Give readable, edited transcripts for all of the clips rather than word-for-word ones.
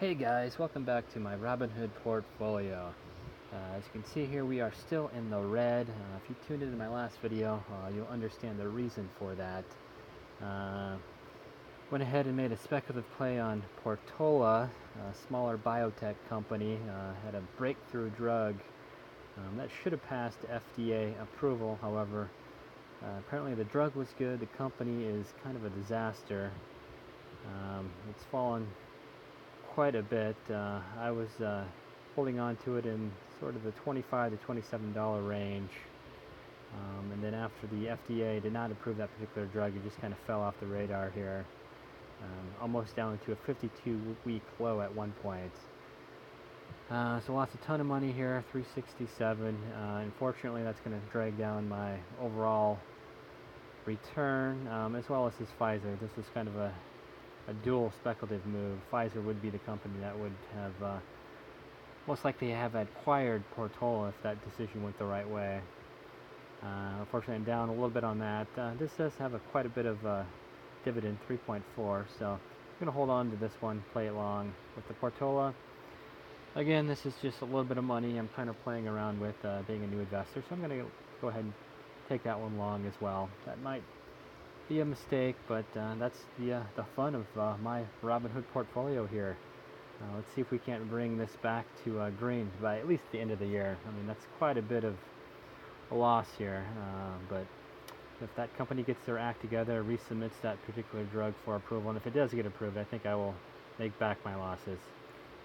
Hey guys, welcome back to my Robinhood portfolio. As you can see here, we are still in the red. If you tuned into my last video, you'll understand the reason for that. Went ahead and made a speculative play on Portola, a smaller biotech company. Had a breakthrough drug that should have passed FDA approval. However, apparently the drug was good. The company is kind of a disaster. It's fallen quite a bit. I was holding on to it in sort of the $25 to $27 range. And then after the FDA did not approve that particular drug, it just kind of fell off the radar here. Almost down to a 52-week low at one point. So lost a ton of money here, 367. Unfortunately, that's going to drag down my overall return, as well as this Pfizer. This was kind of a dual speculative move. Pfizer would be the company that would have most likely have acquired Portola if that decision went the right way. Unfortunately, I'm down a little bit on that. This does have quite a bit of dividend, 3.4, so I'm going to hold on to this one, play it long. With the Portola, again, this is just a little bit of money I'm kind of playing around with, being a new investor, so I'm going to go ahead and take that one long as well. That might be a mistake, but that's the fun of my Robinhood portfolio here. Let's see if we can't bring this back to green by at least the end of the year. I mean, that's quite a bit of a loss here, but if that company gets their act together, resubmits that particular drug for approval, and if it does get approved, I think I will make back my losses.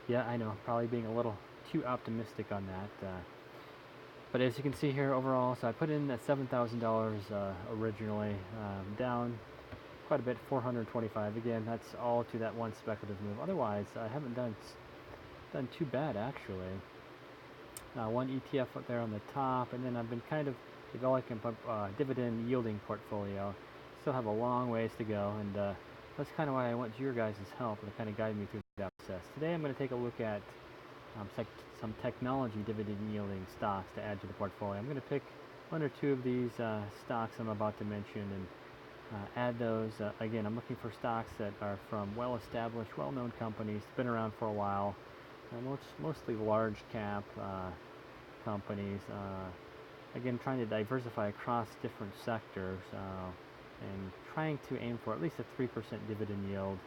Yeah, I know, probably being a little too optimistic on that. But as you can see here overall, so I put in that $7,000 originally, down quite a bit, 425. Again, that's all to that one speculative move. Otherwise, I haven't done too bad actually. One ETF up there on the top, and then I've been kind of developing a dividend yielding portfolio. Still have a long ways to go, and that's kind of why I want your guys' help to kind of guide me through that process. Today I'm going to take a look at some technology dividend yielding stocks to add to the portfolio. I'm going to pick one or two of these stocks I'm about to mention and add those. Again, I'm looking for stocks that are from well-established, well-known companies, been around for a while, mostly large cap companies. Again, trying to diversify across different sectors and trying to aim for at least a 3% dividend yield.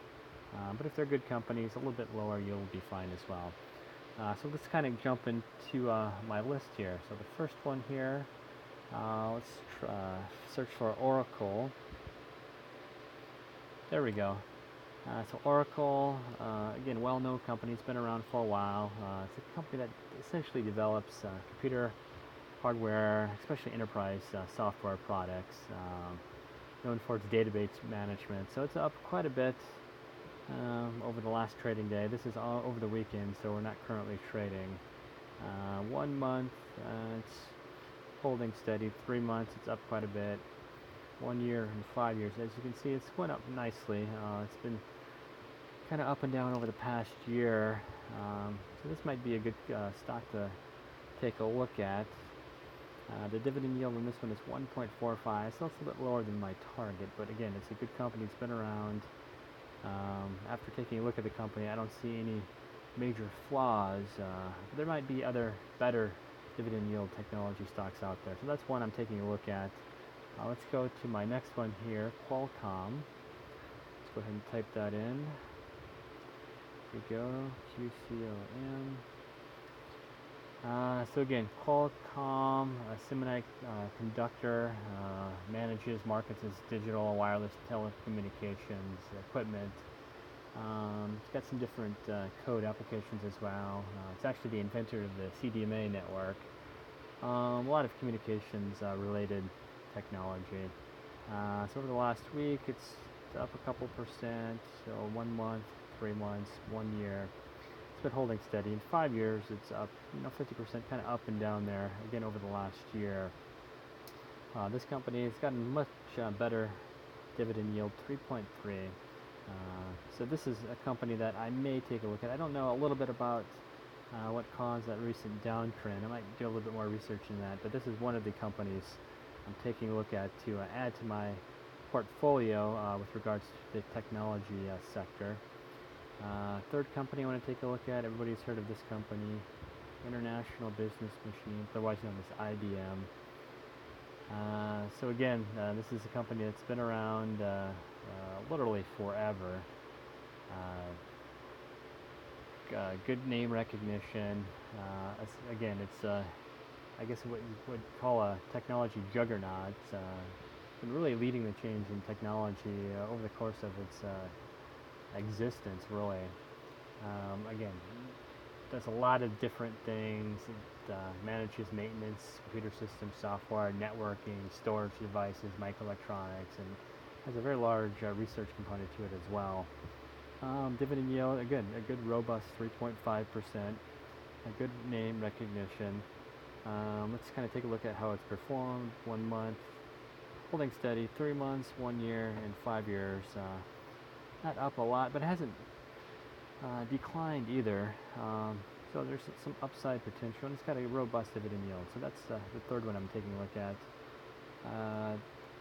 But if they're good companies, a little bit lower yield will be fine as well. So let's kind of jump into my list here. So the first one here, let's search for Oracle. There we go. So Oracle, again, well-known company. It's been around for a while. It's a company that essentially develops computer hardware, especially enterprise software products, known for its database management. So it's up quite a bit over the last trading day. This is all over the weekend, so we're not currently trading. 1 month, it's holding steady. 3 months, it's up quite a bit. 1 year and 5 years, as you can see, it's went up nicely. It's been kind of up and down over the past year, so this might be a good stock to take a look at. The dividend yield on this one is 1.45, so it's a bit lower than my target, but again, it's a good company. It's been around. After taking a look at the company, I don't see any major flaws. There might be other better dividend yield technology stocks out there, so that's one I'm taking a look at. Let's go to my next one here, Qualcomm. Let's go ahead and type that in. Here we go, QCOM. So again, Qualcomm, a semiconductor, manages, markets its digital and wireless telecommunications equipment. It's got some different code applications as well. It's actually the inventor of the CDMA network. A lot of communications related technology. So over the last week, it's up a couple percent. So 1 month, 3 months, 1 year. It's been holding steady. In 5 years, it's up, 50%, kind of up and down there. Again, over the last year. This company has gotten much better dividend yield, 3.3. So this is a company that I may take a look at. I don't know a little bit about what caused that recent downtrend. I might do a little bit more research in that, but this is one of the companies I'm taking a look at to add to my portfolio with regards to the technology sector. Third company I want to take a look at, everybody's heard of this company, International Business Machines, otherwise known as IBM. So again, this is a company that's been around literally forever. Good name recognition. Again, it's I guess what you would call a technology juggernaut. Been really leading the change in technology over the course of its existence, really. Again, does a lot of different things. It manages maintenance, computer system software, networking, storage devices, microelectronics, and has a very large research component to it as well. Dividend yield, again, a good robust 3.5%, a good name recognition. Let's kind of take a look at how it's performed. 1 month, holding steady, 3 months, 1 year, and 5 years. Not up a lot, but it hasn't declined either. So there's some upside potential, and it's got a robust dividend yield. So that's the third one I'm taking a look at.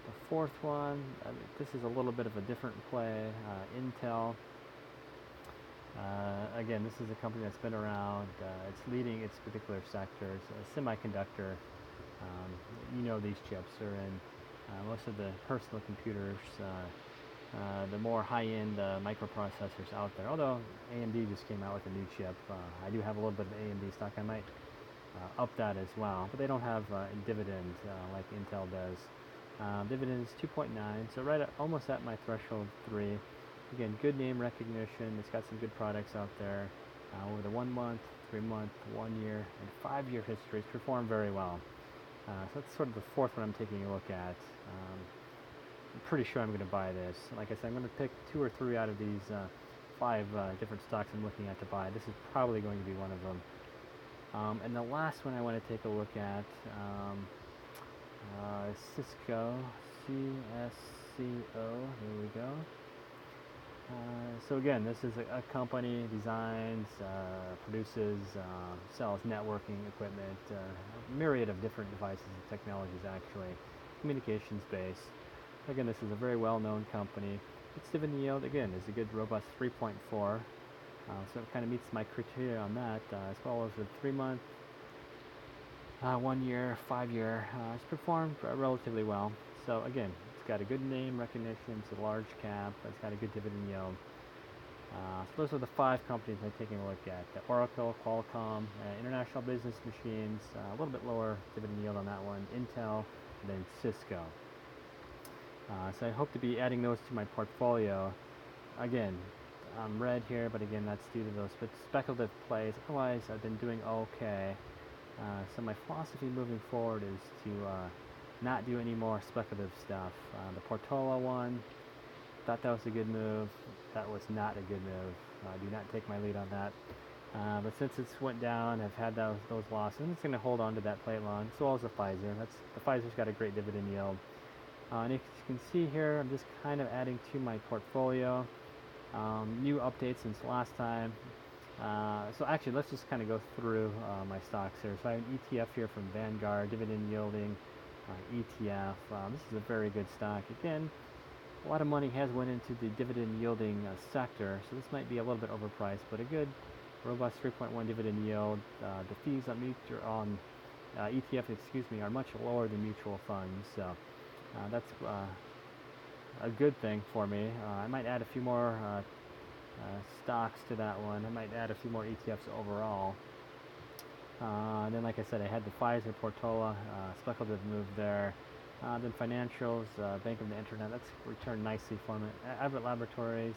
The fourth one, this is a little bit of a different play. Intel. Again, this is a company that's been around. It's leading its particular sectors. Semiconductor. You know these chips are in most of the personal computers. The more high-end microprocessors out there. Although AMD just came out with a new chip. I do have a little bit of AMD stock. I might up that as well. But they don't have dividend like Intel does. Dividend is 2.9, so almost at my threshold 3. Again, good name recognition. It's got some good products out there. Over the 1 month, 3 month, 1 year, and 5 year history, it's performed very well. So that's sort of the fourth one I'm taking a look at. I'm pretty sure I'm going to buy this. Like I said, I'm going to pick 2 or 3 out of these 5 different stocks I'm looking at to buy. This is probably going to be one of them. And the last one I want to take a look at, Cisco, CSCO. Here we go. So again, this is a company, designs, produces, sells networking equipment, a myriad of different devices and technologies actually, communications based. Again, this is a very well-known company. Its dividend yield, again, is a good robust 3.4. So it kind of meets my criteria on that, as well as the 3 month, 1 year, 5 year. It's performed relatively well. So again, it's got a good name recognition, it's a large cap, it's got a good dividend yield. So those are the 5 companies I'm taking a look at. Oracle, Qualcomm, International Business Machines, a little bit lower dividend yield on that one, Intel, and then Cisco. So I hope to be adding those to my portfolio. Again, I'm red here, but again, that's due to those speculative plays. Otherwise, I've been doing okay. So my philosophy moving forward is to not do any more speculative stuff. The Portola one, thought that was a good move. That was not a good move. Do not take my lead on that. But since it's went down, I've had those losses. I'm just going to hold on to that play long, as well as the Pfizer. The Pfizer's got a great dividend yield. And if you can see here, I'm just kind of adding to my portfolio. New updates since last time. So actually, let's just kind of go through my stocks here. So I have an ETF here from Vanguard, dividend yielding ETF. This is a very good stock. Again, a lot of money has went into the dividend yielding sector, so this might be a little bit overpriced, but a good, robust 3.1 dividend yield. The fees on ETF, are much lower than mutual funds, so that's a good thing for me. I might add a few more stocks to that one. I might add a few more ETFs overall. And then, like I said, I had the Pfizer, Portola, speculative move there. Then financials, Bank of the Internet, that's returned nicely for me. Abbott Laboratories,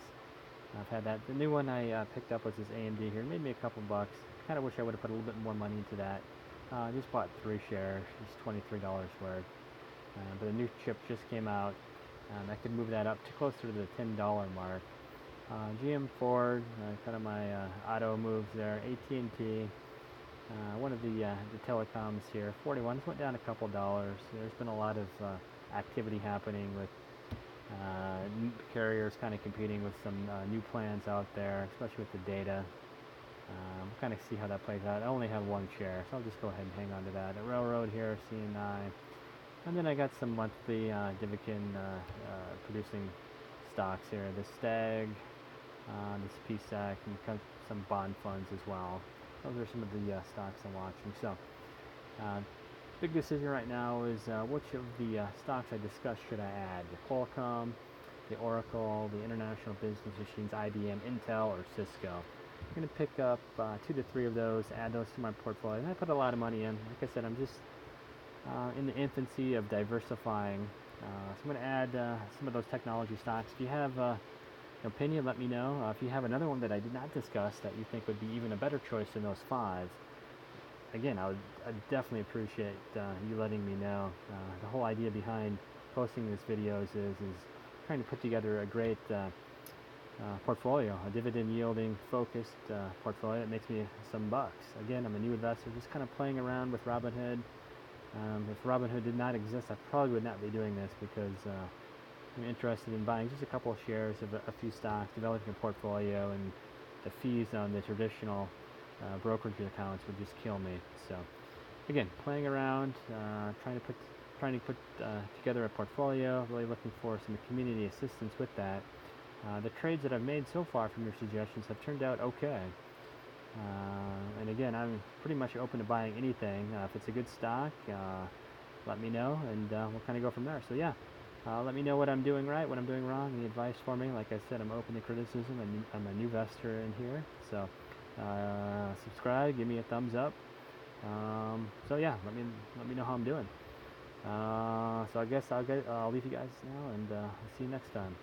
I've had that. The new one I picked up was this AMD here. It made me a couple bucks. Kind of wish I would have put a little bit more money into that. Just bought 3 shares. It's $23 worth. But a new chip just came out. I could move that up to closer to the $10 mark. GM, Ford, kind of my auto moves there. AT&T, one of the telecoms here. 41 went down a couple dollars. There's been a lot of activity happening with carriers kind of competing with some new plans out there, especially with the data. We'll kind of see how that plays out. I only have 1 share, so I'll just go ahead and hang on to that. A railroad here, CNI. And then I got some monthly dividend producing stocks here. The Stag, this PSEC, and some bond funds as well. Those are some of the stocks I'm watching. So, big decision right now is which of the stocks I discussed should I add? The Qualcomm, the Oracle, the International Business Machines, IBM, Intel, or Cisco. I'm going to pick up 2 to 3 of those, add those to my portfolio. And I put a lot of money in. Like I said, I'm just in the infancy of diversifying. So I'm going to add some of those technology stocks. If you have an opinion, let me know. If you have another one that I did not discuss that you think would be even a better choice than those 5, again, I'd definitely appreciate you letting me know. The whole idea behind posting these videos is trying to put together a great portfolio, a dividend yielding focused portfolio that makes me some bucks. Again, I'm a new investor, just kind of playing around with Robinhood. If Robinhood did not exist, I probably would not be doing this because I'm interested in buying just a couple of shares of a few stocks, developing a portfolio, and the fees on the traditional brokerage accounts would just kill me. So, again, playing around, trying to put together a portfolio. Really looking for some community assistance with that. The trades that I've made so far from your suggestions have turned out okay. And again, I'm pretty much open to buying anything. If it's a good stock, let me know, and we'll kind of go from there. So yeah, let me know what I'm doing right, what I'm doing wrong, any advice for me. Like I said, I'm open to criticism, and I'm a new investor in here. So subscribe, give me a thumbs up. So yeah, let me know how I'm doing. So I guess I'll leave you guys now, and I'll see you next time.